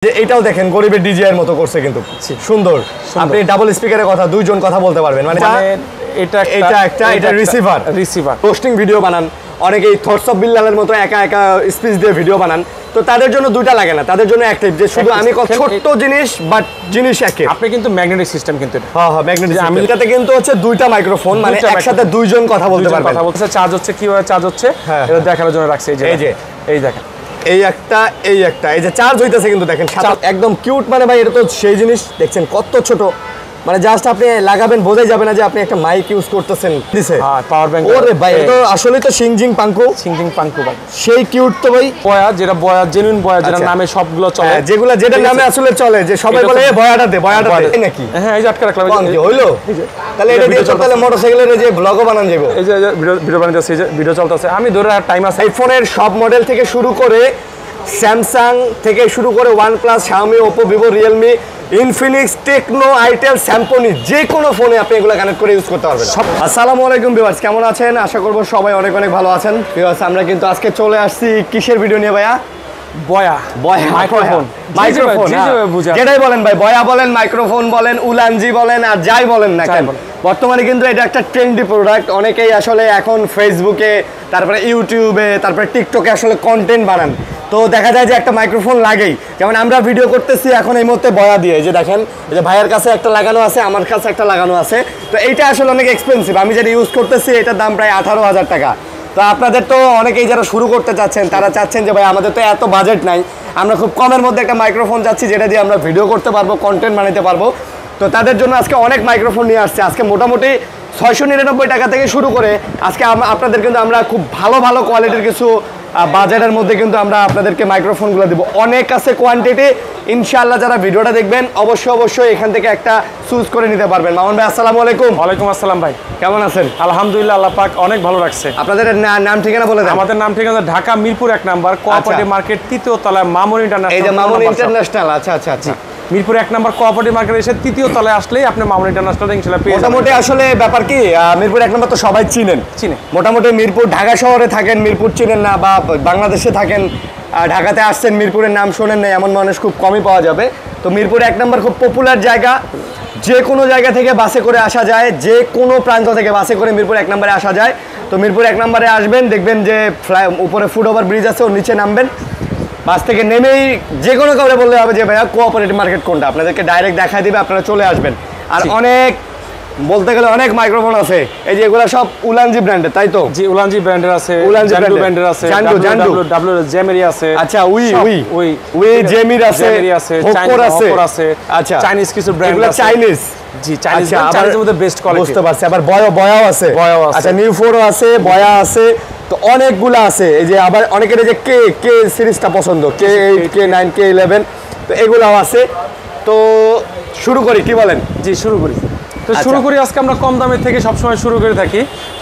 যে এটাও দেখেন গরিবের ডিজিআই এর মতো করছে কিন্তু সুন্দর। আপনি ডাবল স্পিকারের কথা দুইজন কথা বলতে পারবেন, মানে এটা রিসিভার পোস্টিং ভিডিও বানান, অনেকেই থটস অফ বিল্লালের মতো একা একা স্পিচ দিয়ে ভিডিও বানান, তো তাদের জন্য দুইটা লাগে না, তাদের জন্য একটাই, যে শুধু আমি ছোট্ট জিনিস বাট জিনিস একই। আপনি কিন্তু ম্যাগনেটিক সিস্টেম কিন্তু হ্যাঁ ম্যাগনেটিক, আমি এটাতে কিন্তু হচ্ছে দুইটা মাইক্রোফোন, মানে একসাথে দুইজন কথা বলতে পারবেন। কথা বলতে চার্জ হচ্ছে কিভাবে চার্জ হচ্ছে এটা দেখানোর জন্য রাখছি। এই দেখেন এই একটা এই যে চার্জ হইতেছে কিন্তু দেখেন একদম কিউট, মানে ভাই এটা তো সেই জিনিস দেখছেন কত ছোট, মানে জাস্ট আপনি লাগাবেন বোঝাই যাবে না যে আপনি একটা মাইক ইউজ করতেছেন। দিছে পাওয়ার ব্যাংক। ওরে ভাই এটা আসলে তো সিংজিং পাঙ্কু ভাই সেই কিউট তো ভাই। বয়া যেটা বয়া জেনুইন বয়া যেটা নামে সবগুলো চলে, যেগুলা যেটা নামে আসলে চলে, যে সবাই বলে এই বয়াটা দে নাকি। হ্যাঁ এই যে আটকা রাখলাম হইলো, তাহলে এটা দিয়ে তাহলে মোটরসাইকেলের যে ব্লগও বানান যাবে। এই যে ভিডিও বানাইতেছে, এই যে ভিডিও চলতেছে, আমি ধরে টাইম আছে। আইফোনের সব মডেল থেকে শুরু করে স্যামসাং থেকে শুরু করে OnePlus, Xiaomi, Oppo, Vivo, Realme, Infinix, Tecno, itel, Samsung, যে কোনো ফোনে আপনি এগুলো কানেক্ট করে ইউজ করতে পারবেন। আসসালামু আলাইকুম ভিউয়ার্স, কেমন আছেন? আশা করব সবাই অনেক অনেক ভালো আছেন। ভিউয়ার্স আমরা কিন্তু আজকে চলে আসছি কিসের ভিডিও নিয়ে ভাইয়া? বয়া মাইক্রোফোন যেটাই বলেন ভাই, বয়া বলেন, মাইক্রোফোন বলেন, উলানজি বলেন, আর যাই বলেন না কেন, বর্তমানে কিন্তু এটা একটা ট্রেন্ডি প্রোডাক্ট। অনেকেই আসলে এখন ফেসবুকে, তারপরে ইউটিউবে, তারপরে টিকটকে আসলে কন্টেন্ট বানান, তো দেখা যায় যে একটা মাইক্রোফোন লাগেই। যেমন আমরা ভিডিও করতেছি এখন এই মুহূর্তে বয়া দিয়ে, যে দেখেন এই যে ভাইয়ের কাছে একটা লাগানো আছে, আমার কাছে একটা লাগানো আছে, তো এইটা আসলে অনেক এক্সপেন্সিভ। আমি যেটা ইউজ করতেছি এটার দাম প্রায় 18,000 টাকা। তো আপনাদের তো অনেকেই যারা শুরু করতে চাচ্ছেন তারা চাচ্ছেন যে ভাই আমাদের তো এত বাজেট নাই, আমরা খুব কমের মধ্যে একটা মাইক্রোফোন চাচ্ছি যেটা দিয়ে আমরা ভিডিও করতে পারবো, কন্টেন্ট বানাতে পারবো। তো তাদের জন্য আজকে অনেক মাইক্রোফোন নিয়ে আসছে। আজকে মোটামুটি 699 টাকা থেকে শুরু করে আজকে আপনাদের কিন্তু আমরা খুব ভালো ভালো কোয়ালিটির কিছু বাজেটের মধ্যে কিন্তু আমরা আপনাদেরকে মাইক্রোফোনগুলো দেবো, অনেক আছে কোয়ান্টিটি। ইনশাআল্লাহ যারা ভিডিওটা দেখবেন অবশ্যই এখান থেকে একটা চুজ করে নিতে পারবেন। মামুন ভাই আসসালামু আলাইকুম। ওয়ালাইকুম আসসালাম ভাই, কেমন আছেন? আলহামদুলিল্লাহ, আল্লাহ পাক অনেক ভালো রাখছে। আপনাদের নাম ঠিকানা বলে দেন। আমাদের নাম ঠিকানা Dhaka Mirpur 1 number cooperative market 3য় তলায় মামুন ইন্টারন্যাশনাল। এই যে মামুন ইন্টারন্যাশনাল, আচ্ছা মিরপুর 1 নাম্বার কোঅপারেটিভ মার্কেট এসে 3য় তলায় আসলেই আপনি মামুন ইন্টারন্যাশনাল ইনশাআল্লাহ পেয়ে যাবেন। মোটামুটি আসলে ব্যাপার কি, মিরপুর 1 নাম্বার তো সবাই চিনে মোটামুটি। মিরপুর ঢাকা শহরে থাকেন, মিরপুর চিনেন না, বা বাংলাদেশে থাকেন, ঢাকাতে আসছেন, মিরপুরের নাম শোনেন না, এমন মানুষ খুব কমই পাওয়া যাবে। তো মিরপুর 1 নাম্বার খুব পপুলার জায়গা, যে কোনো জায়গা থেকে বাসে করে আসা যায়, যে কোনো প্রান্ত থেকে বাসে করে মিরপুর 1 নাম্বারে আসা যায়। তো মিরপুর 1 নাম্বারে আসবেন, দেখবেন যে উপরে ফুট ওভার ব্রিজ আছে, ওর নিচে নামবেন, বাস থেকে নেমেই যে কোনো কাউরে বললে হবে যে ভাইয়া কোঅপারেটিভ মার্কেট কোনটা, আপনাদেরকে ডাইরেক্ট দেখায় দিবে, আপনারা চলে আসবেন। আর অনেক বলতে গেলে অনেক মাইক্রোফোন আছে, এই যে এগুলো সব উলানজি ব্র্যান্ডের, তাই তো? জি উলানজি ব্র্যান্ডের আছে, জান্ডু ব্র্যান্ডের আছে, ডাব্লিউ জেমিরি আছে, আচ্ছা উই জেমির আছে, হোকর আছে, আচ্ছা চাইনিজ কিছু ব্র্যান্ড আছে, চাইনিজ জি চাইনিজের মধ্যে বেস্ট কোয়ালিটি। বুঝতে পারছি। আবার বয়াও আছে, আচ্ছা নিউ ফোরও আছে, বয়া আছে, তো অনেকগুলো আছে। এই যে আবার অনেকের এই যে কে সিরিজটা পছন্দ, K8, K9, K11, তো এগুলাও আছে। তো শুরু করি, কি বলেন? জি শুরু করি। তো শুরু করি, আজকে আমরা কম দামের থেকে সবসময় শুরু করে থাকি,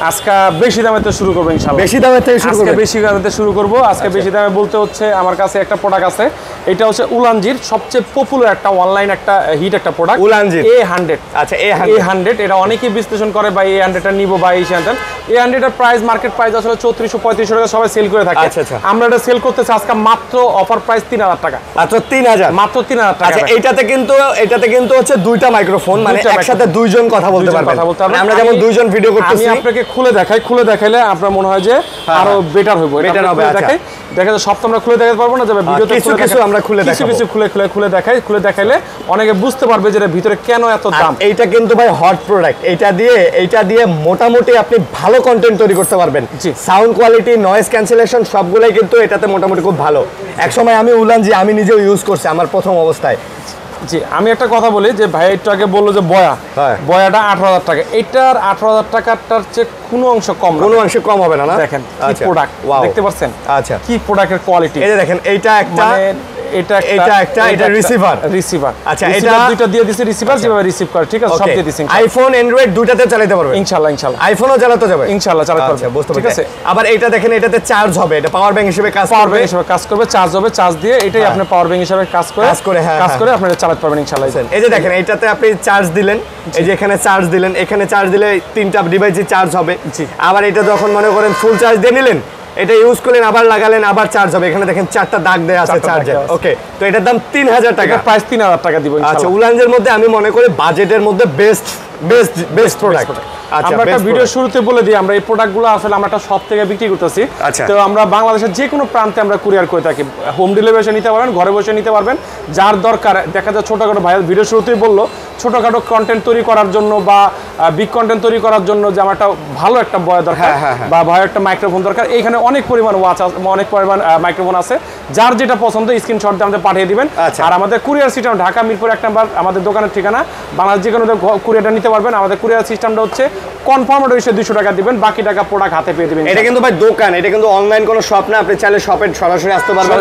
আজকে বেশি দামের থেকে শুরু করবো ইনশাআল্লাহ। বেশি দামের থেকে শুরু করব, বেশি দামের থেকে শুরু করব আজকে। বেশি দামে বলতে হচ্ছে আমার কাছে একটা প্রোডাক্ট আছে, এটা হচ্ছে উলানজির সবচেয়ে পপুলার একটা অনলাইন একটা হিট একটা প্রোডাক্ট, উলানজির A100। আচ্ছা A100 এটা অনেকেই বিশ্লেষণ করে বা A100টা নিব বা A100 এর প্রাইস মার্কেট প্রাইস আসলে 3400-3500 টাকা সবাই সেল করে থাকে। আচ্ছা আমরা এটা সেল করতেছি আজকে মাত্র অফার প্রাইস 3000 টাকা। মাত্র 3000 টাকা। আচ্ছা এটাতে কিন্তু হচ্ছে দুইটা মাইক্রোফোন, মানে একসাথে দুইজন কথা বলতে পারবেন। আমরা যেমন দুইজন ভিডিও করতেছি, আমি আপনাকে খুলে দেখাইলে আপনার মনে হয় যে আরো বেটার হবে। দেখা যায় সব তো আমরা খুলে দেখাতে পারবো না, যাবে ভিডিওতে কিছু আমরা খুলে দেখাবো, কিছু খুলে দেখাইলে অনেকে বুঝতে পারবে যে ভিতরে কেন এত দাম। এইটা কিন্তু ভাই হট প্রোডাক্ট, এইটা দিয়ে মোটামুটি আপনি ভালো কন্টেন্ট তৈরি করতে পারবেন। সাউন্ড কোয়ালিটি, নয়েজ ক্যান্সেলেশন সবগুলাই কিন্তু এটাতে মোটামুটি খুব ভালো। একসময় আমি উলানজি আমি নিজেও ইউজ করছি আমার প্রথম অবস্থায়। জি আমি একটা কথা বলি যে ভাই একটু আগে বললো যে বয়াটা 18,000 টাকা, এটার 18,000 টাকাটার চেয়ে কোনো অংশ কম হবে না। দেখেন কি প্রোডাক্ট দেখতে পাচ্ছেন, আচ্ছা কি প্রোডাক্টের কোয়ালিটি। এই যে দেখেন এইটা একটা, এটা রিসিভার। আচ্ছা এটা দুইটা দিয়ে দিছি রিসিভার, যেভাবে রিসিভ করে ঠিক আছে সব দিয়ে দিছি। আইফোন অ্যান্ড্রয়েড দুটাতে চালাতে পারবে ইনশাআল্লাহ। আইফোনও চালাতে যাবে ইনশাআল্লাহ, চালাতে পারবে, বুঝতে পারছি। আবার এইটা দেখেন, এটাতে চার্জ হবে, এটা পাওয়ার ব্যাংক হিসেবে কাজ করবে, চার্জ হবে, চার্জ দিয়ে এটাই আপনি পাওয়ার ব্যাংক হিসেবে কাজ করে আপনি চালাতে পারবেন ইনশাআল্লাহ। এই যে দেখেন এইটাতে আপনি চার্জ দিলেন, এই যে এখানে চার্জ দিলেন, এখানে চার্জ দিলে তিনটা ডিভাইসে চার্জ হবে। আবার এটা যখন মনে করেন ফুল চার্জ দিয়ে নিলেন, এটা ইউজ করলেন আবার লাগালেন আবার চার্জ হবে। এখানে দেখেন 4টা দাগ দেয়া আছে চার্জার। ওকে, তো এটার দাম 3000 টাকা, প্রাইস 3000 টাকা দিব ইনশাআল্লাহ। আচ্ছা, উলানজের মধ্যে আমি মনে করি বাজেটের মধ্যে বেস্ট প্রোডাক্ট। আচ্ছা, আমরা একটা ভিডিও শুরুতে বলে দিই, আমরা এই প্রোডাক্টগুলো আসলে আমরা একটা শপ থেকে বিক্রি করতেছি। তো আমরা বাংলাদেশের যে কোনো প্রান্তে আমরা কুরিয়ার করে থাকি। হোম ডেলিভারি নিতে পারবেন, ঘরে বসে নিতে পারবেন, যার দরকার। দেখা যায় ছোটখাটো ভাই ভিডিও শুরুতেই বললো ছোটখাটো কন্টেন্ট তৈরি করার জন্য বা বিগ কন্টেন্ট তৈরি করার জন্য যে আমার একটা ভালো একটা বয় দরকার বা ভালো একটা মাইক্রোফোন দরকার, এইখানে অনেক পরিমাণ ওয়াচ আছে, অনেক পরিমাণ মাইক্রোফোন আছে। যার যেটা পছন্দ স্ক্রিনশট দিয়ে আমাদের পাঠিয়ে দিবেন। আর আমাদের courier system Dhaka Mirpur 1 number আমাদের দোকানের ঠিকানা। বাংলাদেশ যে কোনো কুরিয়ারটা নিতে পারবেন। আমাদের কুরিয়ার সিস্টেমটা হচ্ছে কনফার্ম অর্ডার 200 টাকা দিবেন, বাকি টাকা প্রোডাক্ট হাতে পেয়ে দিবেন। এটা কিন্তু ভাই দোকান, এটা কিন্তু অনলাইন কোনো শপ না। আপনি চাইলে শপে সরাসরি আসতে পারবেন।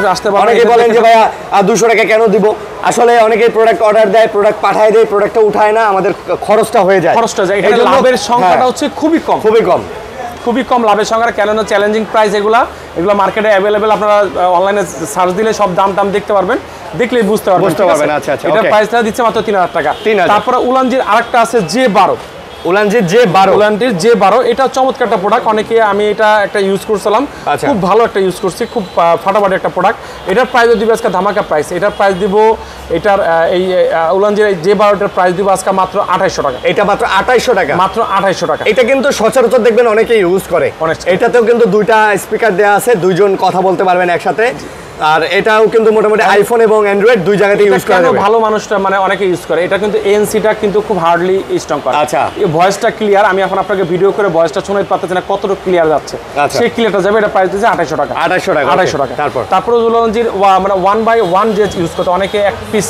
অনেকে বলেন যে ভাইয়া 200 টাকা কেন দিব? আসলে অনেকেই প্রোডাক্ট অর্ডার দেয়, প্রোডাক্ট পাঠায় দেয়, প্রোডাক্টটা উঠায় না, আমাদের খরচটা হয়ে যায়। এটা লাভের সংখ্যাটা হচ্ছে খুবই কম লাভের সংখ্যা। কেন চ্যালেঞ্জিং প্রাইস এগুলা মার্কেটে অ্যাভেলেবেল। আপনারা অনলাইনে সার্চ দিলে সব দাম দেখতে পারবেন, দেখলেই বুঝতে পারবেন। আচ্ছা, এটা প্রাইসটা দিচ্ছে মাত্র 3000 টাকা। তারপরে উলানজির আরেকটা আছে J12, উলানজির J12 এটা চমৎকার একটা প্রোডাক্ট। অনেকে আমি এটা একটা ইউজ করছিলাম, খুব ভালো একটা ইউজ করছি, খুব ফাটাফাটি একটা প্রোডাক্ট। এটার প্রাইস দিব আজকে ধামাকা প্রাইস। এটার প্রাইস দিব, এটার এই উলানজির J12 এর প্রাইস দিব আজকে মাত্র 2800 টাকা। এটা মাত্র 2800 টাকা, মাত্র 2800 টাকা। এটা কিন্তু সচরাচর দেখবেন অনেকে ইউজ করে। এটাতেও কিন্তু দুইটা স্পিকার দেয়া আছে, দুইজন কথা বলতে পারবেন একসাথে। আর এটাও কিন্তু মোটামুটি আইফোন এবং অ্যান্ড্রয়েড দুই জায়গাতে ইউজ করা যাবে। ভালো মানুষটা মানে অনেকে ইউজ করে। এটা কিন্তু এনসিটা কিন্তু খুব হার্ডলি স্ট্রং করে। আচ্ছা, এই ভয়েসটা ক্লিয়ার। আমি এখন আপনাকে ভিডিও করে ভয়েসটা শোনাতে পারতেছি না কতটা ক্লিয়ার যাচ্ছে। সেই ক্লিয়ারটা যাবে। এটা প্রাইস দিচ্ছে 2800 টাকা। 2800 টাকা। তারপর উলানজির মানে 1x1 যে ইউজ করতে অনেকে এক পিস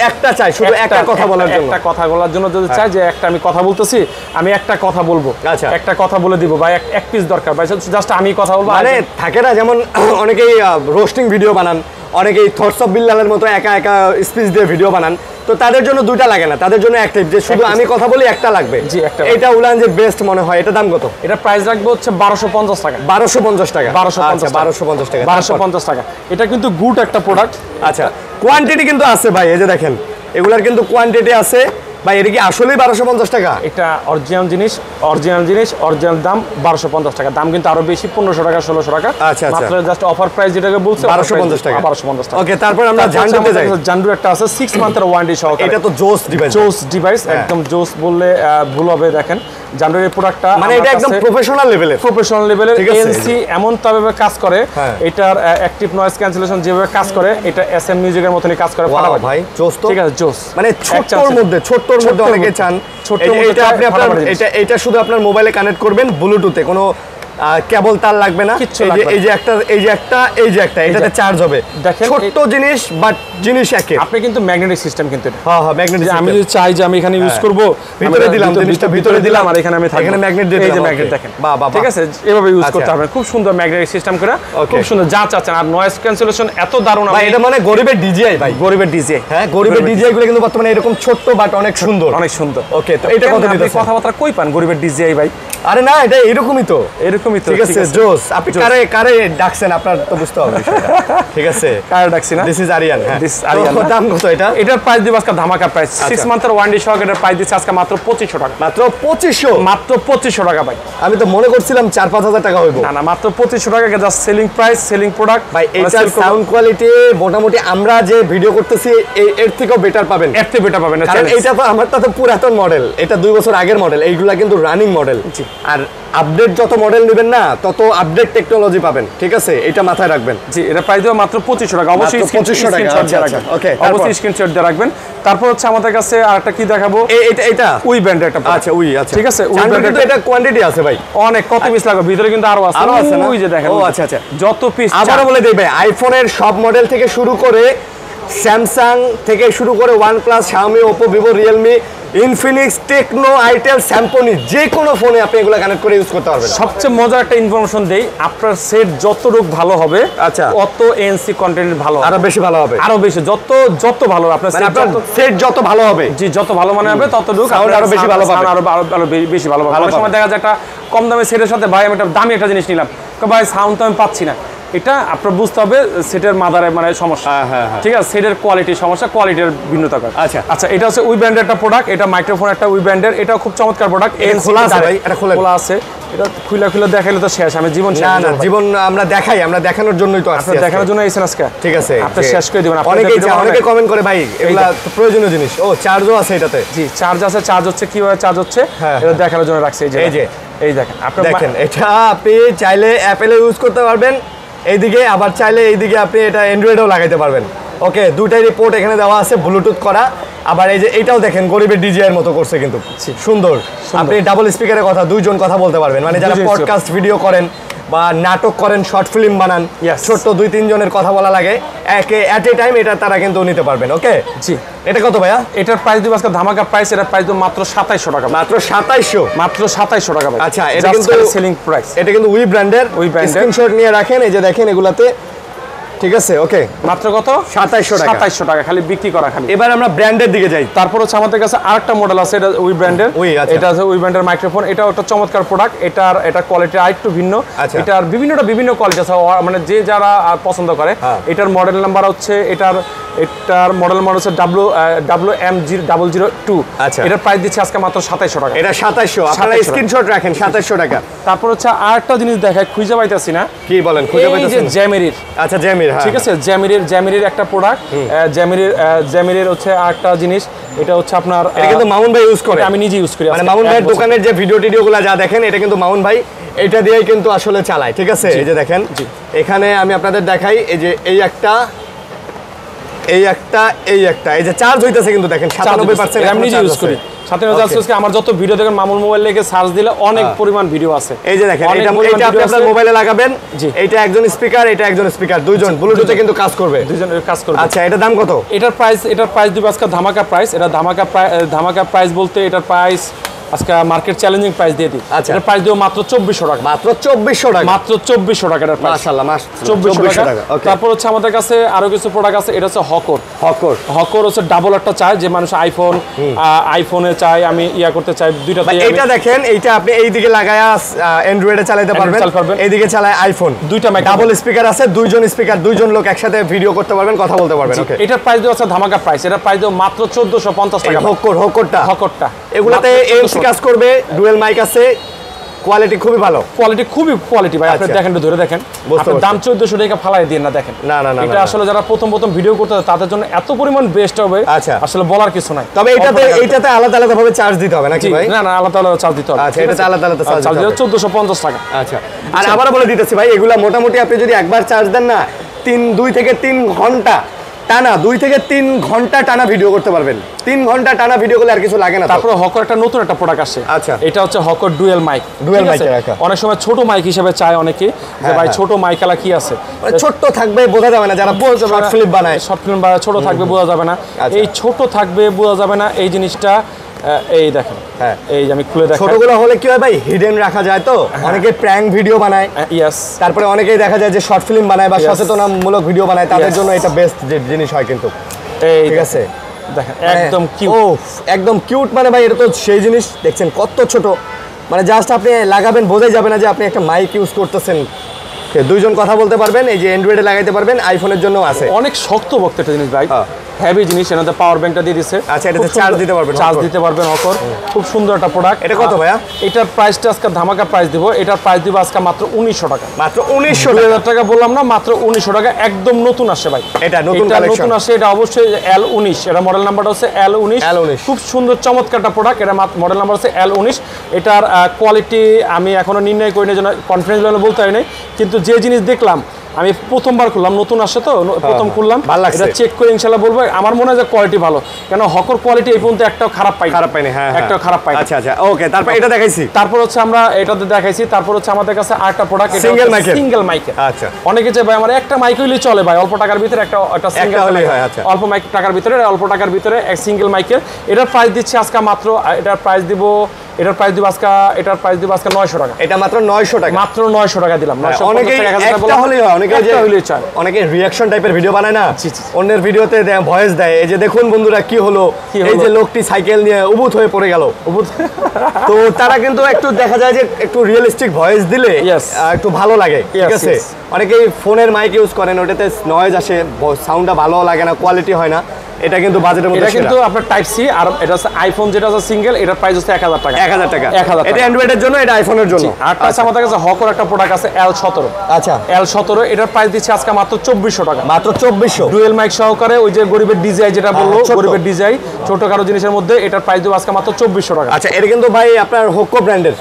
একটা চাই, শুধু একটা কথা বলার জন্য। একটা কথা বলার জন্য যদি চাই যে একটা আমি কথা বলতেছি, আমি একটা কথা বলবো, একটা কথা বলে দিব ভাই, এক পিস দরকার ভাই, জাস্ট আমি কথা বলবো। মানে থাকে না, যেমন অনেকেই রোস্টিং ভিডিও বানান, অনেকেই থটস অফ বিল্লালের মতো একা একা স্পিচ দিয়ে ভিডিও বানান, তো তাদের জন্য দুইটা লাগে না, তাদের জন্য একটা, যে শুধু আমি কথা বলি একটা লাগবে। জি, একটা। এটা উলানজির বেস্ট মনে হয়। এটা দাম কত? এটা প্রাইস রাখবো হচ্ছে 1250 টাকা। 1250 টাকা। 1250 টাকা। 1250 টাকা। এটা কিন্তু গুড একটা প্রোডাক্ট। আচ্ছা, কোয়ান্টিটি কিন্তু আছে ভাই, এই যে দেখেন এগুলার কিন্তু কোয়ান্টিটি আছে ভাই। এটা কি আসলেই 1250 টাকা? এটা অরিজিনাল জিনিস, অরিজিনাল দাম 1250 টাকা। দাম কিন্তু আরো বেশি, 1500 টাকা 1600 টাকা। আচ্ছা, মাত্র জাস্ট অফার প্রাইস যেটাকে বলছে 1250 টাকা। 1250 টাকা। ওকে, তারপর আমরা জানতে চাই জান্ডুর একটা আছে 6 মান্থের ওয়ারেন্টি সহকারে। এটা তো জোস ডিভাইস, একদম জোস বললে ভুল হবে। দেখেন জান্ডুর এই প্রোডাক্টটা মানে এটা একদম প্রফেশনাল লেভেলের এনসি এমন ভাবে কাজ করে। এটার অ্যাক্টিভ নয়েজ ক্যান্সেলেশন যেভাবে কাজ করে, এটা এসএম মিউজিকের মতই কাজ করে। ভাই জোস তো, ঠিক আছে, জোস। মানে ছোট্টর মধ্যে অনেকে চান। এটা শুধু আপনার মোবাইলে কানেক্ট করবেন ব্লুটুথে, কোনো কেবল তার লাগবে না। এই যে একটা এটাতে চার্জ হবে। দেখেন ছোট্ট জিনিস, বাট জিনিস একই। আপনি কিন্তু ম্যাগনেটিক সিস্টেম কিন্তু হ্যাঁ ম্যাগনেটিক। আমি যদি চাই যে আমি এখানে ইউজ করব, ভিতরে দিলাম জিনিসটা, ভিতরে দিলাম, আর এখানে আমি থাকব, এখানে ম্যাগনেট দিয়ে দিলাম। এই যে ম্যাগনেট দেখেন, ঠিক আছে, এভাবে ইউজ করতে পারবেন। খুব সুন্দর ম্যাগনেটিক সিস্টেম করে, খুব সুন্দর যা চাচ্ছেন। আর নয়েজ ক্যান্সেলেশন এত দারুণ ভাই, এটা মানে গরিবের ডিজিআই ভাই, গরিবের ডিজিআই। হ্যাঁ, গরিবের ডিজিআই গুলো কিন্তু বর্তমানে এরকম ছোট্ট বাট অনেক সুন্দর। ওকে, তো এটা কত দিতেছেন? কথাবার্তা কই পান গরিবের ডিজিআই ভাই? আরে না, এটা এরকমই তো ঠিক আছে, জোস। আপনি কারে ডাকছেন আপনার তো বুঝতে হবে বিষয়টা। ঠিক আছে, কারে ডাকছি না, দিস ইজ আরিয়ান। হ্যাঁ, দিস আরিয়ান। দাম কত এটা? এটার প্রাইস দিব আজকে ধামাকা প্রাইস। 6 মান্থের ওয়ারেন্টি সহকারে প্রাইস দিচ্ছে আজকে মাত্র 2500 টাকা। মাত্র 2500? মাত্র 2500 টাকা ভাই। আমি তো মনে করছিলাম 4-5 টাকা হইব। না, মাত্র 2500 টাকা just selling price, selling product ভাই। এটার সাউন্ড কোয়ালিটি মোটামুটি আমরা যে ভিডিও করতেছি এর থেকেও বেটার পাবেন। এর থেকে বেটার পাবেন, কারণ এটা তো আমারটা তো পুরাতন মডেল, এটা 2 বছর আগের মডেল, এইগুলা কিন্তু রানিং মডেল। আর আপডেট যত মডেল নেবেন না, তত আপডেট টেকনোলজি পাবেন। ঠিক আছে, এটা মাথায় রাখবেন। জি, এটা প্রাইস দেব মাত্র 2500 টাকা। অবশ্যই 2500 টাকা। ওকে, অবশ্যই স্ক্রিনশট দিয়ে রাখবেন। তারপর হচ্ছে আমাদের কাছে আরেকটা কি দেখাবো, এটা উই ব্র্যান্ডের একটা। আচ্ছা, উই, আচ্ছা, ঠিক আছে। উই ব্র্যান্ডের এটা কোয়ান্টিটি আছে ভাই, অনেক। কত পিস লাগবে? ভিতরে কিন্তু আরো আছে। ওই যে দেখেন। ও আচ্ছা, যত পিস। আবারো বলে দেবে, আইফোনের সব মডেল থেকে শুরু করে, স্যামসাং থেকে শুরু করে, OnePlus, Xiaomi, Oppo, Vivo, Realme, Infinix, Tecno, itel, Samsung, যে কোনো ফোনে আপনি এগুলো কানেক্ট করে ইউজ করতে পারবেন। সবচেয়ে মজার একটা ইনফরমেশন দেই, আপনার সেট যতটুক ভালো হবে, আচ্ছা, অত এনসি কন্টেন্ট ভালো, আরো বেশি ভালো হবে, আরো বেশি। যত ভালো আপনার সেট যত ভালো হবে, জি, যত ভালো মনে হবে ততটুক আরো বেশি ভালো পাবেন, আরো বেশি ভালো পাবেন। অনেক সময় দেখা যায় একটা কম দামে সেটের সাথে ভাই আমি একটা দামি একটা জিনিস নিলাম, ভাই সাউন্ড তো আমি পাচ্ছি না। এটা আপনার বুঝতে হবে সেটের মাদারে মানে সমস্যা। ঠিক আছে, সেটের কোয়ালিটির সমস্যা, কোয়ালিটির ভিন্নতা করে। আচ্ছা, এটা হচ্ছে উই ব্র্যান্ডের একটা প্রোডাক্ট। এটা মাইক্রোফোন একটা উই ব্র্যান্ডের, এটা খুব চমৎকার প্রোডাক্ট। খোলা আছে ভাই, এটা খোলা আছে। এটা খুলে খুলে দেখাইলে তো শেষ, আমি জীবন শেষ। না না, জীবন আমরা দেখাই, আমরা দেখানোর জন্যই তো আসছি। আপনি দেখানোর জন্য আইছেন আজকে? ঠিক আছে, আপনি শেষ করে দিবেন। অনেকে কমেন্ট করে ভাই এগুলা তো প্রয়োজনীয় জিনিস। ও চার্জও আছে এটাতে? জি চার্জ আছে, চার্জ হচ্ছে কিভাবে চার্জ হচ্ছে এটা দেখানোর জন্য রাখছি। এই যে এই দেখেন, আপনি দেখেন এটা আপনি চাইলে অ্যাপেলে ইউজ করতে পারবেন এইদিকে, আবার চাইলে এইদিকে আপনি এটা অ্যান্ড্রয়েডেও লাগাইতে পারবেন। ওকে, দুইটারই পোর্ট এখানে দেওয়া আছে, ব্লুটুথ করা। আবার এই যে এটাও দেখেন গরিবের ডিজিআই মতো করছে কিন্তু, সুন্দর। আপনি ডাবল স্পিকারের কথা, দুইজন কথা বলতে পারবেন, মানে যারা পডকাস্ট ভিডিও করেন বা নাটক করেন, শর্ট ফিল্ম বানান, ছোট্ট 2-3 জনের কথা বলা লাগে এট এ টাইম, এটা তারা কিন্তু নিতে পারবেন। ওকে জি। এটা কত ভাইয়া? এটার প্রাইস দিব আজকে ধামাকা প্রাইস, এটার প্রাইস দিব মাত্র 2700 টাকা। মাত্র 2700? মাত্র 2700 টাকা ভাই। আচ্ছা, এটা কিন্তু সেলিং প্রাইস। এটা কিন্তু উই ব্র্যান্ডের, স্ক্রিনশট নিয়ে রাখেন। এই যে দেখেন এগুলাতে, ঠিক আছে? ওকে, মাত্র কত? 2700 টাকা। 2700 টাকা খালি বিক্রি করা খালি। এবার আমরা ব্র্যান্ডের দিকে যাই। তারপর হচ্ছে আমাদের কাছে আরেকটা মডেল আছে, এটা উই ব্র্যান্ডের। এটা আছে উই ব্র্যান্ডের মাইক্রোফোন। এটাও একটা চমৎকার প্রোডাক্ট। এটা কোয়ালিটি আরেকটু ভিন্ন। এটার বিভিন্ন কোয়ালিটি আছে, মানে যে যারা পছন্দ করে। এটার মডেল নাম্বার হচ্ছে, এটার মডেল হচ্ছে WM002। আচ্ছা, এটার প্রাইস দিচ্ছে আজকে মাত্র 2700 টাকা। এটা 2700, আপনারা স্ক্রিনশট রাখেন, 2700 টাকা। তারপর হচ্ছে আরেকটা জিনিস দেখায়, খুঁজে পাইতাছি না। কি বলেন? খুঁজে পাইতাছেন? জ্যামিরির। আচ্ছা, জ্যামির, ঠিক আছে, জ্যামিরির একটা প্রোডাক্ট। জ্যামিরির হচ্ছে আরেকটা জিনিস, এটা হচ্ছে আপনার, এটা কিন্তু মামুন ভাই ইউজ করে, আমি নিজে ইউজ করি। মানে মামুন ভাইয়ের দোকানের যে টিডিওগুলো যা দেখেন, এটা কিন্তু মামুন ভাই এটা দিয়েই কিন্তু আসলে চালায়। ঠিক আছে, এই যে দেখেন এখানে আমি আপনাদের দেখাই, এই যে এই একটা, এই যে চার্জ হইতেছে কিন্তু দেখেন 97%। আমি নিজে ইউজ করি। আমার যত ভিডিও দেখেন মামুন মোবাইল লেগে সার্চ দিলে অনেক পরিমাণ ভিডিও আছে। এই যে দেখেন, এটা আপনি আপনার মোবাইলে লাগাবেন। এইটা একজন স্পিকার, এটা একজন স্পিকার, দুইজন ব্লুটুথে কিন্তু কাজ করবে, দুইজনের কাজ করবে। আচ্ছা, এটার দাম কত? এটার প্রাইস দিব আজকে ধামাকা প্রাইস। এটা ধামাকা প্রাইস বলতে এটার প্রাইস আজকে মার্কেট চ্যালেঞ্জিং প্রাইস দিয়ে দিই। আচ্ছা, এটার প্রাইস দিব মাত্র 2400 টাকা। মাত্র 2400 টাকা? মাত্র 2400 টাকা এর প্রাইস। মাশাআল্লাহ, 2400 টাকা। তারপর হচ্ছে আমাদের কাছে আরো কিছু প্রোডাক্ট আছে। এটা হচ্ছে হকর হচ্ছে ডাবল একটা চাই, যে মানুষ আইফোনে চাই, আমি ইয়া করতে চাই, দুইটাতে। এটা দেখেন, এইটা আপনি এই দিকে লাগায়া অ্যান্ড্রয়েডে চালাতে পারবেন, এইদিকে চালায় আইফোন। দুইটা ডাবল স্পিকার আছে, দুইজন স্পিকার, দুইজন লোক একসাথে ভিডিও করতে পারবেন, কথা বলতে পারবেন। ওকে, এটার প্রাইস দেওয়া আছে ধামাকা প্রাইস। এটার প্রাইস দেওয়া মাত্র 1450 টাকা। হকরটা এগুলাতে এমসি কাজ করবে, ডুয়েল মাইক আছে, কোয়ালিটি খুবই ভালো, কোয়ালিটি ভাই। আপনি দেখেন, ধরে দেখেন, আপনি দাম 1400 টাকা ফালাই দিয়ে না দেখেন। না, এটা আসলে যারা প্রথম ভিডিও করতে তাদের জন্য এত পরিমাণ বেস্ট হবে, আসলে বলার কিছু নাই। তবে এইটাতে আলাদা ভাবে চার্জ দিতে হবে নাকি ভাই? না, আলাদা চার্জ দিতে হবে। আচ্ছা, এটাতে আলাদা চার্জ দিতে হবে, 1450 টাকা। আচ্ছা, আর আবার বলে দিতেছি ভাই, এগুলা মোটামুটি আপনি যদি একবার চার্জ দেন না, 2 থেকে 3 ঘন্টা টানা, 2 থেকে 3 ঘন্টা টানা ভিডিও করতে পারবেন। 3 ঘন্টা টানা ভিডিও করলে আর কিছু লাগে না। তারপরে হকর একটা নতুন একটা প্রোডাক্ট আসছে। আচ্ছা, এটা হচ্ছে হকর ডুয়েল মাইক। অনেক সময় ছোট মাইক হিসেবে চায় অনেকে, যে ভাই ছোট মাইকালা কি আছে, ছোট থাকবে বোঝা যাবে না, যারা শর্ট ফিল্ম বানায়, ছোট থাকবে বোঝা যাবে না। এই ছোট থাকবে বোঝা যাবে না, এই জিনিসটা এই দেখেন। হ্যাঁ, এই যে আমি খুলে দেখাই। ছোটগুলো হলে কি হয় ভাই, হিডেন রাখা যায় তো। অনেকে প্র্যাঙ্ক ভিডিও বানায়, তারপরে অনেকেই দেখা যায় যে শর্ট ফিল্ম বানায় বা সচেতনমূলক ভিডিও বানায়, তাদের জন্য এটা বেস্ট জিনিস হয় কিন্তু। ঠিক আছে, দেখেন একদম কিউট, একদম কিউট। মানে ভাই এটা তো সেই জিনিস, দেখছেন কত ছোট, মানে জাস্ট আপনি লাগাবেন, বোঝাই যাবে না যে আপনি একটা মাইক ইউজ করতেছেন। দুইজন কথা বলতে পারবেন, এই যে অ্যান্ড্রয়েডে লাগাইতে পারবেন, আইফোনের জন্য আছে। অনেক শক্ত বক্ত একটা জিনিস ভাই, হেভি জিনিস। এটাতে পাওয়ার ব্যাংকটা দিয়ে দিছে। আচ্ছা, এটাতে চার্জ দিতে পারবেন, হকর। খুব সুন্দর একটা প্রোডাক্ট। এটা কত ভাইয়া? এটার প্রাইসটা আজকে ধামাকা প্রাইস দিব। এটার প্রাইস দিব আজকে মাত্র 1900 টাকা। মাত্র 1900 টাকা বললাম না, মাত্র 1900 টাকা। একদম নতুন আসছে ভাই, এটা নতুন আসছে। এটা অবশ্যই L19, এটা মডেল নাম্বারটা হচ্ছে L19। খুব সুন্দর চমৎকার একটা প্রোডাক্ট। এটা মডেল নাম্বার হচ্ছে L19। এটার কোয়ালিটি আমি এখনো নির্ণয় করি না, জন্য কনফিডেন্স লেভেলে বলতে হয় নাই, কিন্তু যে জিনিস দেখলাম, আমি প্রথমবার খুললাম, নতুন আসছে তো, প্রথম খুললাম, এটা চেক করে ইনশাআল্লাহ বলবো। আমার মনে হয় যে কোয়ালিটি ভালো, কেন হকর কোয়ালিটি এই পর্যন্ত একটাও খারাপ পাইনি। হ্যাঁ, একটাও খারাপ পাইনি। আচ্ছা, ওকে। তারপর এটা দেখাইছি, তারপর হচ্ছে আমরা এটাতে দেখাইছি। তারপর হচ্ছে আমাদের কাছে আরেকটা প্রোডাক্ট, সিঙ্গেল মাইকের। আচ্ছা, অনেকে যে ভাই আমার একটা মাইক হইলেই চলে ভাই, অল্প টাকার ভিতরে একটা সিঙ্গেল হলেই হয়। আচ্ছা, অল্প টাকার ভিতরে এক সিঙ্গেল মাইকের। এটার প্রাইস দিচ্ছি আজকে মাত্র, এটার প্রাইস দিব আজকে 900 টাকা। এটা মাত্র 900 টাকা, মাত্র 900 টাকা দিলাম। অনেকে রিঅ্যাকশন টাইপের ভিডিও বানায় না, অন্যের ভিডিওতে ভয়েস দেয়, এই যে দেখুন বন্ধুরা কি হলো, এই যে লোকটি সাইকেল নিয়ে উবুত হয়ে পড়ে গেল, তো তারা কিন্তু একটু দেখা যায় যে একটু রিয়েলিস্টিক ভয়েস দিলে একটু ভালো লাগে। ঠিক আছে, অনেকেই ফোনের মাইক ইউজ করেন, ওটাতে নয়েজ আসে, সাউন্ডটা ভালো লাগে না, কোয়ালিটি হয় না। এটা কিন্তু বাজেটের মধ্যে এটা কিন্তু আপনার টাইপ সি আর এটা হচ্ছে আইফোন যেটা আছে সিঙ্গেল এটার প্রাইস হচ্ছে 1000 টাকা 1000 টাকা 1000 এটা অ্যান্ড্রয়েডের জন্য এটা আইফোনের জন্য আর তাছাড়া আমাদের কাছে হকর একটা প্রোডাক্ট আছে L17 আচ্ছা L17 এটার প্রাইস দিচ্ছে আজকে মাত্র 2400 টাকা মাত্র 2400 ডুয়েল মাইক সহকারে ওই যে গরিবের ডিজাই যেটা বললো গরিবের ডিজাই ছোটখাটো জিনিসের মধ্যে এটার প্রাইস দেব আজকে মাত্র 2400 টাকা আচ্ছা এটা কিন্তু ভাই আপনার হকো ব্র্যান্ডের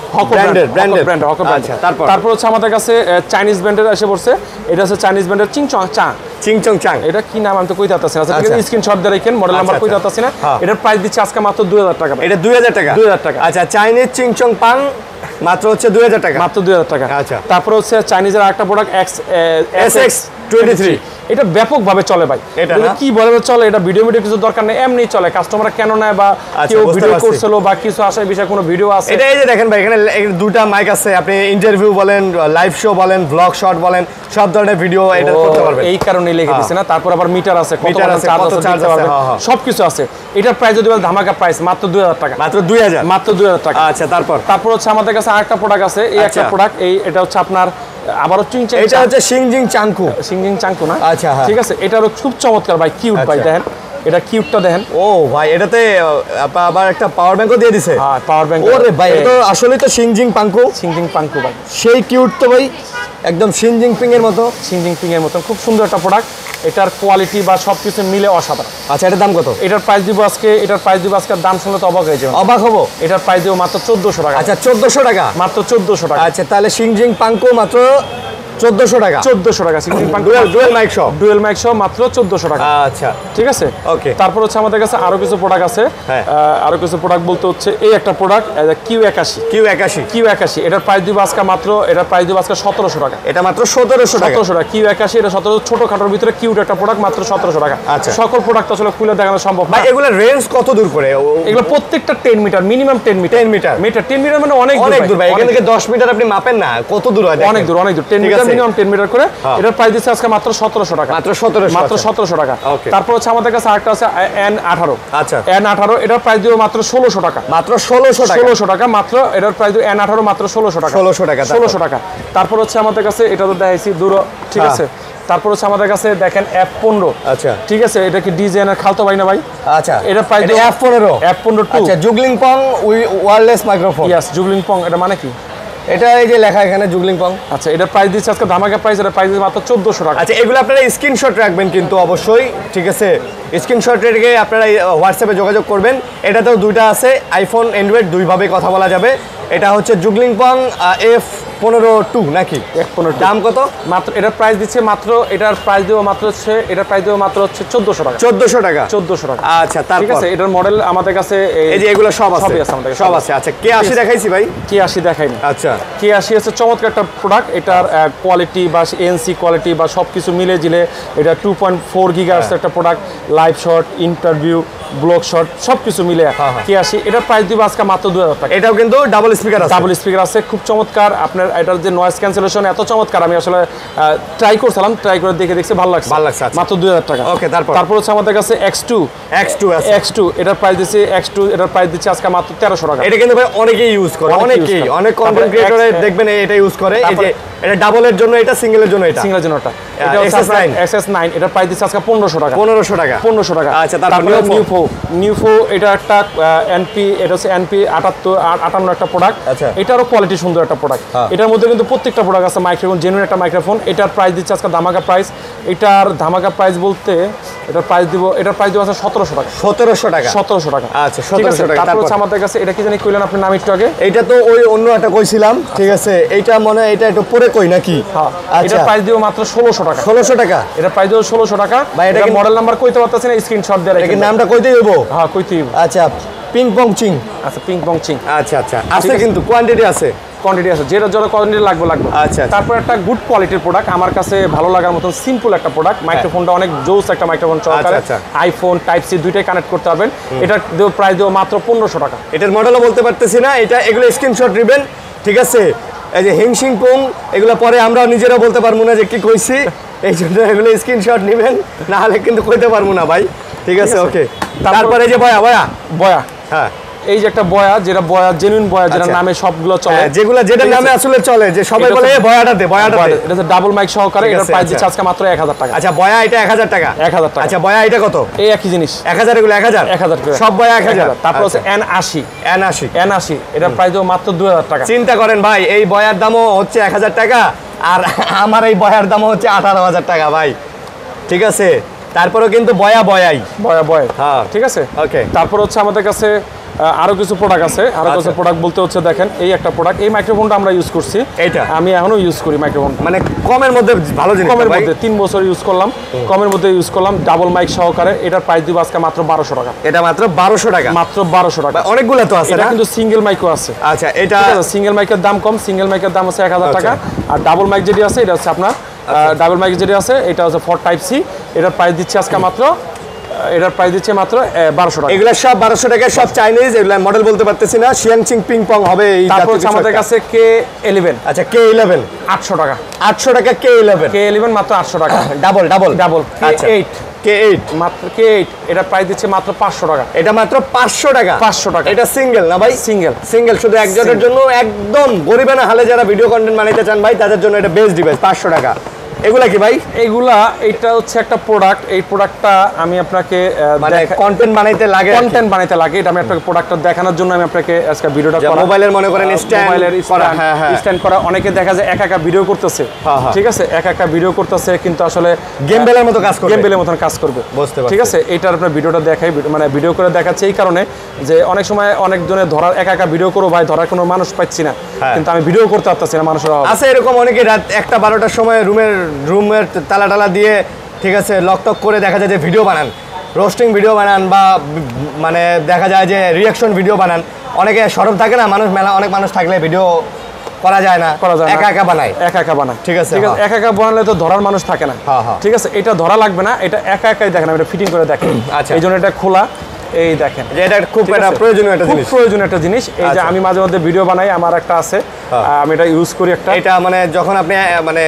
তারপর হচ্ছে আমাদের কাছে চাইনিজ ব্র্যান্ডের এসে পড়ছে এটা হচ্ছে চাইনিজ ব্র্যান্ডের চিংচং চাং এটা কি নাম আমি তো কইতে পারতাছি না আচ্ছা স্ক্রিনশট দিয়ে রাখেন মডেল নাম্বার কইতে পারতাছি না এটার প্রাইস দিচ্ছে আজকে মাত্র 2000 টাকা এটা 2000 টাকা 2000 টাকা আচ্ছা চাইনিজ চিংচং পাং মাত্র হচ্ছে 2000 টাকা মাত্র 2000 টাকা আচ্ছা তারপর হচ্ছে চাইনিজের আরেকটা প্রোডাক্ট SX23 এটা ব্যাপকভাবে চলে ভাই এটা কি বলে চলে এটা ভিডিও কিছু দরকার নেই এমনি চলে কাস্টমার কেন নেয় বা কেউ ভিডিও করছিল বা কিছু আসার বিষয়ে কোনো ভিডিও আছে এটা এই যে দেখেন ভাই এখানে দুটো মাইক আছে আপনি ইন্টারভিউ বলেন লাইভ শো বলেন ব্লগ শট বলেন সব ধরনের ভিডিও এটা করতে পারবেন এই কারণে লিখে দিয়েছে না তারপর আবার মিটার আছে কত চার্জ আছে সবকিছু আছে এটার প্রাইস যদি ধামাকা প্রাইস মাত্র 2000 টাকা মাত্র 2000 টাকা আচ্ছা তারপর হচ্ছে আমাদের কাছে আরেকটা প্রোডাক্ট আছে এই একটা প্রোডাক্ট এটা হচ্ছে আপনার আবারও এটা হচ্ছে সিংজিং চাংকু না আচ্ছা ঠিক আছে এটারও খুব চমৎকার ভাই কিউট ভাই দেখেন এটা কিউটটা দেখেন ও ভাই এটাতে আবার একটা পাওয়ার ব্যাংকও দিয়ে দিয়েছে হ্যাঁ পাওয়ার ব্যাংক ওরে ভাই এটা আসলে তো সিংজিং পাংকু ভাই সেই কিউট তো ভাই একদম সিংজিং পিং এর মতো খুব সুন্দর একটা প্রোডাক্ট এটার কোয়ালিটি বা সবকিছু মিলে অসাধারণ আচ্ছা এটার দাম কত এটার প্রাইস দিব আজকে দাম শুনলে তো অবাক হয়ে যাবে অবাক হবো এটার প্রাইস দিব মাত্র 1400 টাকা আচ্ছা 1400 টাকা মাত্র 1400 টাকা আচ্ছা তাহলে সিংজিং পাংকু মাত্র 1400 টাকা সিঙ্গেল ডুয়েল মাইক সহ মাত্র 1400 টাকা আচ্ছা ঠিক আছে ওকে তারপর হচ্ছে আমাদের কাছে আরো কিছু প্রোডাক্ট আছে আরো কিছু প্রোডাক্ট বলতে হচ্ছে এই একটা প্রোডাক্ট Q81 এটার প্রাইস দিব আজকে মাত্র 1700 টাকা এটা মাত্র 1700 টাকা Q81 এটা 17 ছোটখাটোর ভিতরে কিউট একটা প্রোডাক্ট মাত্র 1700 টাকা আচ্ছা সকল প্রোডাক্ট আসলে খুলে দেখানো সম্ভব না এগুলা রেঞ্জ কত দূর করে এগুলো প্রত্যেকটা 10 মিটার মিনিমাম 10 মিটার মানে অনেক দূর ভাই এখান থেকে 10 মিটার আপনি মাপেন না কত দূর হয় অনেক দূর 10 মিটার মিনিমাম 10 মিটার করে এটার প্রাইস দিচ্ছে আজকে মাত্র 1700 টাকা মাত্র 1700 টাকা তারপর হচ্ছে আমাদের কাছে আরেকটা আছে N18 আচ্ছা N18 এটার প্রাইস দিব মাত্র 1600 টাকা মাত্র 1600 টাকা মাত্র এটার প্রাইস N18 মাত্র 1600 টাকা তারপর হচ্ছে আমাদের কাছে এটা তো দেখাইছি দূর ঠিক আছে তারপর হচ্ছে আমাদের কাছে দেখেন F15 আচ্ছা ঠিক আছে এটা কি ডিজাইনের খালতো ভাই না ভাই আচ্ছা এটা প্রাইস F15 আচ্ছা জুগলিং পং ওয়্যারলেস মাইক্রোফোন यस জুগলিং পং এটা মানে কি এটা এই যে লেখা এখানে জুগলিং পং আচ্ছা এটা প্রাইস দিচ্ছে আজকে ধামাকা প্রাইস এটা প্রাইস মাত্র 1400 টাকা আচ্ছা এগুলো আপনারা স্ক্রিনশট রাখবেন কিন্তু অবশ্যই ঠিক আছে স্ক্রিনশট রেখে আপনারা হোয়াটসঅ্যাপে যোগাযোগ করবেন এটাতেও দুইটা আছে আইফোন অ্যান্ড্রয়েড দুইভাবে কথা বলা যাবে এটা হচ্ছে জুগলিং পং F15 নাকি F15 দাম কত মাত্র এটার প্রাইস দিচ্ছে মাত্র এটার প্রাইস দেব মাত্র হচ্ছে 1400 টাকা 1400 টাকা আচ্ছা তারপর ঠিক আছে এটার মডেল আমাদের কাছে এই যে এগুলো সব আছে আমাদের সব আছে আচ্ছা K80 দেখাইছি ভাই K80 দেখাইনি আচ্ছা K80 হচ্ছে চমৎকার একটা প্রোডাক্ট এটার কোয়ালিটি বা এনসি কোয়ালিটি বা সবকিছু মিলে জিলে এটা 2.4 গিগাহার্টজ একটা product live shot interview blog shot সবকিছু মিলে K80 এটার প্রাইস দিব আজকে মাত্র 2000 টাকা এটাও কিন্তু ডাবল স্পিকার আছে খুব চমৎকার আপনার এটার যে নয়েজ ক্যান্সেলেশন এত চমৎকার আমি আসলে ট্রাই করে দেখছি ভালো লাগছে মাত্র 2000 টাকা ওকে তারপর হচ্ছে আমাদের কাছে X2 এটার প্রাইস দিচ্ছে এটার প্রাইস দিচ্ছে আজকে মাত্র 1300 টাকা এটা কিন্তু ভাই অনেকেই ইউজ করে অনেক কন্টেন্ট ক্রিয়েটরে দেখবেন এটা ইউজ করে এই যে এটা ডাবলের জন্য এটা সিঙ্গেলের জন্য এটা SS9 এটার প্রাইস দিচ্ছে আজকে 1500 টাকা আচ্ছা তারপর নিউফো এটা একটা এনপি এটা হচ্ছে এনপি 58 একটা প্রোডাক্ট এটারও কোয়ালিটি সুন্দর একটা প্রোডাক্ট এটার মধ্যে কিন্তু প্রত্যেকটা প্রোডাক্ট আছে মাইক্রোফোন জেনুইন একটা মাইক্রোফোন এটার প্রাইস দিচ্ছে আজকে ধামাকা প্রাইস এটার ধামাকা প্রাইস বলতে এটার প্রাইস দিব আছে 1700 টাকা আচ্ছা 1700 টাকা তারপর হচ্ছে আমাদের কাছে এটা কি জানি কইলেন আপনি নাম একটু আগে এটা তো ওই অন্য একটা কইছিলাম ঠিক আছে এইটা মনে এটা একটু পরে কই নাকি হ্যাঁ এটা প্রাইস দিব মাত্র 1600 টাকা এটা প্রাইস দিব 1600 টাকা ভাই এটা মডেল নাম্বার কইতে পারতাছেন না স্ক্রিনশট দিয়ে রাখেন নামটা কইতে দেব হ্যাঁ কইতে দেব আচ্ছা পিং পং চিং আচ্ছা আছে কিন্তু কোয়ান্টিটি আছে যেটা কোয়ান্টিটি লাগবে আচ্ছা তারপর একটা গুড কোয়ালিটির প্রোডাক্ট আমার কাছে ভালো লাগার মতন সিম্পল একটা প্রোডাক্ট মাইক্রোফোনটা অনেক জোস একটা মাইক্রোফোন সহকারে আইফোন টাইপ সি দুইটাই কানেক্ট করতে পারবেন এটা প্রাইস দেব মাত্র 1500 টাকা এটার মডেলও বলতে পারতেছি না এটা এগুলো স্ক্রিনশট নেবেন ঠিক আছে এই যে হিংসিং পুং এগুলো পরে আমরা নিজেরাও বলতে পারবো না যে কি কইছি এই জন্য এগুলো স্ক্রিনশট নেবেন না হলে কিন্তু কইতে পারবো না ভাই ঠিক আছে ওকে তারপরে এই যে বয়া বয়া হ্যাঁ এই যে একটা বয়া, যেটা বয়া জেনুইন বয়া, যেটা নামে সবগুলো চলে, যেগুলো যেটা নামে আসলে চলে, যে সবাই বলে বয়াটা দে, বয়াটা দে। এটা হচ্ছে ডাবল মাইক সহকারে, এটার প্রাইস দিচ্ছে আজকে মাত্র 1000 টাকা। আচ্ছা, বয়া এটা 1000 টাকা। 1000 টাকা। আচ্ছা, বয়া এটা কত? এই একই জিনিস 1000, এগুলো 1000 করে সব বয়া 1000। তারপর হচ্ছে N80, এটার প্রাইস মাত্র 2000 টাকা। চিন্তা করেন ভাই, এই বয়ার দামও হচ্ছে 1000 টাকা, আর আমার এই বয়ার দামও হচ্ছে 18000 টাকা ভাই। ঠিক আছে, তারপরেও কিন্তু বয়া বয়াই, বয়া হ্যাঁ, ঠিক আছে। ওকে, তারপর হচ্ছে আমাদের কাছে আরো কিছু প্রোডাক্ট আছে। আরো কিছু প্রোডাক্ট বলতে হচ্ছে দেখেন, এই একটা প্রোডাক্ট, এই মাইক্রোফোনটা আমরা ইউজ করছি, এইটা আমি এখনো ইউজ করি মাইক্রোফোন, মানে কমের মধ্যে ভালো জিনিস, কমের মধ্যে 3 বছর ইউজ করলাম, কমের মধ্যে ইউজ করলাম, ডাবল মাইক সহকারে। এটার প্রাইস দিব আজকে মাত্র 1200 টাকা। এটা মাত্র 1200 টাকা, মাত্র 1200 টাকা। অনেকগুলো তো আছে এটা না, কিন্তু সিঙ্গেল মাইকও আছে। আচ্ছা, এটা সিঙ্গেল মাইকের দাম কম, সিঙ্গেল মাইকের দাম হচ্ছে 1000 টাকা, আর ডাবল মাইক যেটি আছে এটা হচ্ছে আপনার ডাবল মাইক যেটি আছে এটা হচ্ছে 4 টাইপ সি। এটার প্রাইস দিচ্ছে আজকে মাত্র 1200 টাকা। এগুলা সব 1200 টাকা, সব চাইনিজ, এগুলা মডেল বলতে পারতেছি না, শিয়াংচিং পিং পং হবে এই। তারপর আমাদের কাছে K11, আচ্ছা, K11 800 টাকা। 800 টাকা K11 মাত্র 800 টাকা। ডাবল K8 মাত্র K8, এটা প্রাইস দিচ্ছে মাত্র 500 টাকা। এটা মাত্র 500 টাকা। 500 টাকা। এটা সিঙ্গেল না ভাই? সিঙ্গেল শুধু একজনের জন্য, একদম গরিবানা হালে যারা ভিডিও কন্টেন্ট বানাইতে চান ভাই, তাদের জন্য এটা বেস্ট ডিভাইস। 500 টাকা। এগুলা কি ভাই? এগুলা এটা হচ্ছে একটা প্রোডাক্ট, এই প্রোডাক্টটা আমি আপনাকে মানে কন্টেন্ট বানাইতে লাগে, এটা আমি আপনাকে প্রোডাক্টটা দেখানোর জন্য আমি আপনাকে আজকে ভিডিওটা করা। মোবাইলের মনে করেন স্ট্যান্ড করা, অনেকে দেখা যায় একা ভিডিও করতেছে, ঠিক আছে, একা ভিডিও করতেছে, কিন্তু আসলে গেম বেলের মতো কাজ করবে, কাজ করবে, ঠিক আছে। এইটার আপনার ভিডিওটা দেখাই, মানে ভিডিও করে দেখাচ্ছে এই কারণে যে অনেক সময় অনেকজনের ধরার একা ভিডিও করো ভাই, ধরার কোনো মানুষ পাচ্ছি না, কিন্তু আমি ভিডিও করতে পারতেছি না, মানুষের আছে এরকম অনেকে রাত 1টা 12টার সময় রুমের তালা দিয়ে, ঠিক আছে, লকটক করে দেখা যায় যে ভিডিও বানান, রোস্টিং ভিডিও বানান, বা মানে দেখা যায় যে রিয়াকশন ভিডিও বানান। অনেকে সরব থাকে না, অনেক মানুষ থাকলে ভিডিও করা যায় না, একা বানায়, ঠিক আছে। একা বানালে তো ধরার মানুষ থাকে না, ঠিক আছে। এটা ধরা লাগবে না, এটা একাই দেখেন, এটা ফিটিং করে দেখেন। আচ্ছা, এই জন্য এটা খোলা, এই দেখেন, যে এটা খুব প্রয়োজনীয় একটা জিনিস। এই যে আমি মাঝে মধ্যে ভিডিও বানাই, আমার একটা আছে, আমি এটা ইউজ করি একটা। এটা মানে যখন আপনি মানে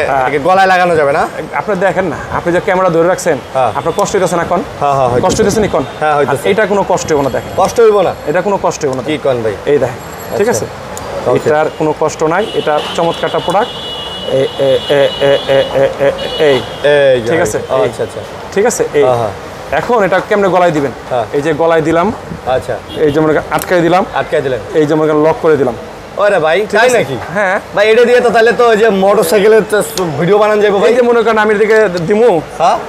গলায় লাগানো যাবে না, আপনি দেখেন না, আপনি যে ক্যামেরা ধরে রাখছেন, আপনার কষ্ট হইতেছে না? কোন কষ্ট হইতেছে না? কোন এটা কোনো কষ্ট হইব না, দেখেন, কষ্ট হইব না, এটা কোনো কষ্ট হইব না। কি কোন ভাই? এই দেখেন, ঠিক আছে, এটার কোনো কষ্ট নাই, এটা চমৎকার একটা প্রোডাক্ট। এই ঠিক আছে, আচ্ছা আচ্ছা, ঠিক আছে। এই এখন এটা কেমনে গলায় দিবেন? এই যে গলায় দিলাম, আচ্ছা, এই যে মনে আটকাই দিলাম, এই যে মনে লক করে দিলাম। ওরে ভাই, তাই নাকি? হ্যাঁ ভাই, এটা দিয়ে তো তাহলে তো যে মোটরসাইকেলের ভিডিও বানান যাবে ভাই। এই যে মনে করেন আমি এদিকে দিমু,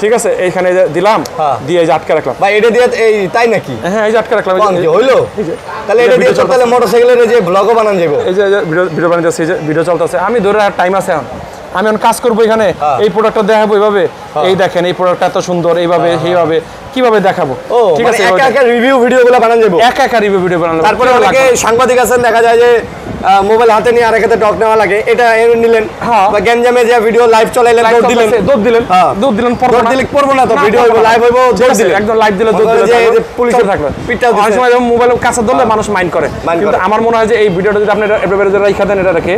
ঠিক আছে, এইখানে দিলাম, দিয়ে এই যে আটকে রাখলাম। ভাই, এটা দিয়ে এই তাই নাকি? হ্যাঁ, এই যে আটকে রাখলাম, হইলো। তাহলে এটা দিয়ে তো তাহলে মোটরসাইকেলের যে ব্লগও বানান যাবে। এই যে ভিডিও বানাইতেছে, এই যে ভিডিও চলতেছে, আমি ধরে টাইম আছে, আমি এখন কাজ করবো এখানে, এই প্রোডাক্টটা দেখাবো এইভাবে, এই দেখেন এই প্রোডাক্টটা এত সুন্দর, এইভাবে সেইভাবে কিভাবে দেখাবো, ঠিক আছে। একা রিভিউ ভিডিওগুলো বানান যাবে, একা রিভিউ ভিডিও বানানো। তারপরে অনেকে সাংবাদিক আছেন, দেখা যায় যে মোবাইল হাতে নিয়ে আরেক হাতে টক নেওয়া লাগে, এটা নিলেন, বা গ্যাঞ্জামে যে ভিডিও লাইভ চলাইলেন, দৌড় দিলেন, পড়বো না তো, ভিডিও হইব, লাইভ হইব, দৌড় দিলেন, একদম লাইভ দিলে পুলিশে থাকলো। অনেক সময় মোবাইল কাছে ধরলে মানুষ মাইন্ড করে, কিন্তু আমার মনে হয় যে এই ভিডিওটা যদি আপনি রেখে দেন, এটা রেখে,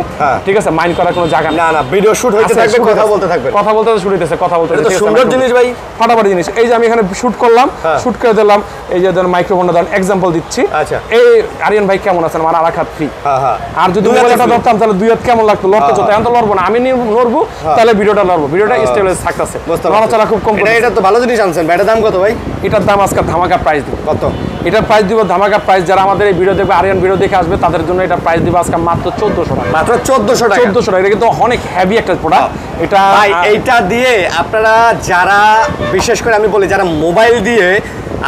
ঠিক আছে, মাইন্ড করার কোনো জায়গা না, ভিডিও শুট হইতে থাকবে, কথা বলতে থাকবে, শুট হইতেছে, কথা বলতে, সুন্দর জিনিস ভাই, ফাটাফাটি জিনিস। এই যে আমি এখানে শুট করলাম, শুট করে দিলাম, এই যে ধরেন মাইক্রোফোনটা ধরেন এক্সাম্পল দিচ্ছি। আচ্ছা, এই আরিয়ান ভাই কেমন আছেন, আমার আরাক হাত ফ্রি, আর যদি মোবাইলটা ধরতাম তাহলে দুই হাত কেমন লাগতো, লড়তে চলতে, এখন তো লড়বো না, আমি নড়বো, তাহলে ভিডিওটা লড়বো, ভিডিওটা স্টেবল থাকতেছে, নড়াচড়া খুব কম। এটা তো ভালো জিনিস আনছেন, এটার দাম কত ভাই? এটার দাম আজকে ধামাকা প্রাইস দিব। কত? এটার প্রাইস দিব ধামাকা প্রাইস, যারা আমাদের এই ভিডিও দেখবে, আরিয়ান ভিডিও দেখে আসবে, তাদের জন্য এটা প্রাইস দিব আজকে মাত্র 1400 টাকা। মাত্র 1400 টাকা? 1400 টাকা, এটা কিন্তু অনেক হেভি একটা প্রোডাক্ট। এটা এইটা দিয়ে আপনারা যারা, বিশেষ করে আমি বলি, যারা মোবাইল দিয়ে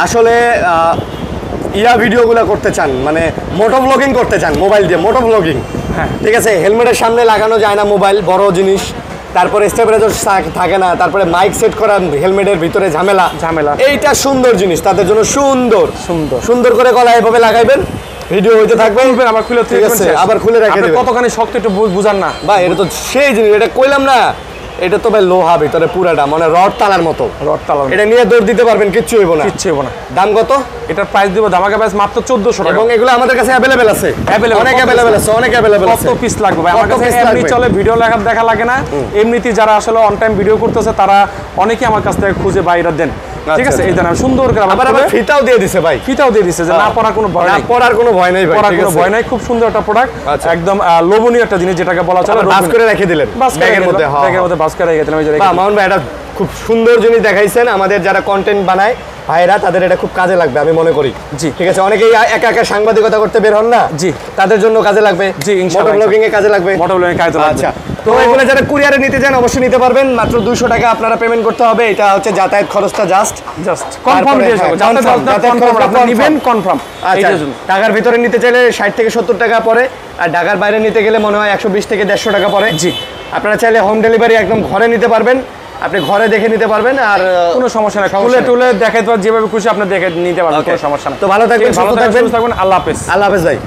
আসলে ভিডিওগুলো করতে চান, মানে মোটো ব্লগিং করতে চান, মোবাইল দিয়ে মোটো ব্লগিং, হ্যাঁ, ঠিক আছে, হেলমেটের সামনে লাগানো যায় না মোবাইল, বড় জিনিস, তারপরে স্টেবিলাইজার থাকে না, তারপরে মাইক সেট করা হেলমেটের ভিতরে ঝামেলা, এইটা সুন্দর জিনিস তাদের জন্য, সুন্দর করে গলায় এভাবে লাগাইবেন, ভিডিও হইতে থাকবে, আবার খুলে, ঠিক আছে, আবার খুলে রেখে দিবেন। কতখানি শক্ত একটু বুঝান না ভাই, এটা তো সেই জিনিস, এটা কইলাম না, এটা তো ভাই লোহা ভিতরে পুরাটা, মানে রড তালার মতো, এটা নিয়ে দৌড় দিতে পারবেন, কিচ্ছু হইব না। দাম কত? এটার প্রাইস দিব ধামাকা প্রাইস মাত্র 1400 টাকা, এবং এগুলো আমাদের কাছে अवेलेबल আছে, অনেক अवेलेबल আছে। কত পিস লাগবে ভাই? আমার কাছে এমনি চলে, ভিডিও দেখা লাগে না, এমনিতেই যারা আসলে অন টাইম ভিডিও করতেছে, তারা অনেকেই আমার কাছ থেকে খুঁজে বাইরে দেন, ঠিক আছে এই দেখেন সুন্দর করে আবার ফিতাও দিয়ে দিছে ভাই, ফিতাও দিয়ে দিছে যে না পরার কোনো ভয় নাই, পরার কোনো ভয় নাই ভাই, পরার কোনো ভয় নাই। খুব সুন্দর একটা প্রোডাক্ট, একদম লোভনীয় একটা জিনিস যেটাকে বলা চলে। বাস করে রেখে দিলেন ব্যাগের মধ্যে, ব্যাগের মধ্যে বাস করে রেখে দিলাম। এই যে বাহ মামুন ভাই এটা খুব সুন্দর জিনিস দেখাইছেন। আমাদের যারা কন্টেন্ট বানায় ভাইরা তাদের এটা খুব কাজে লাগবে আমি মনে করি। জি ঠিক আছে, অনেকেই একা একা সাংবাদিকতা করতে বের হন না, জি তাদের জন্য কাজে লাগবে। জি মোটর ব্লগিং এ কাজে লাগবে, মোটর ব্লগিং এ কাজে লাগবে। আচ্ছা, তো এগুলো যারা কুরিয়ারে নিতে চান অবশ্যই নিতে পারবেন। মাত্র 200 টাকা আপনারা পেমেন্ট করতে হবে। এটা হচ্ছে যাতায়াত খরচটা জাস্ট কনফার্ম দিয়ে যাবে, আপনি নেবেন কনফার্ম। আচ্ছা, ঢাকার ভিতরে নিতে চাইলে 60 থেকে 70 টাকা পড়ে, আর ঢাকার বাইরে নিতে গেলে মনে হয় 120 থেকে 150 টাকা পড়ে। জি, আপনারা চাইলে হোম ডেলিভারি একদম ঘরে নিতে পারবেন, আপনি ঘরে দেখে নিতে পারবেন, আর কোনো সমস্যা নেই, খুলে টুলে দেখাইতে যেভাবে খুশি আপনি দেখে নিতে পারবেন, কোনো সমস্যা নেই। তো ভালো থাকবেন, সুস্থ থাকবেন, আল্লাহ হাফেজ। আল্লাহ হাফেজ ভাই।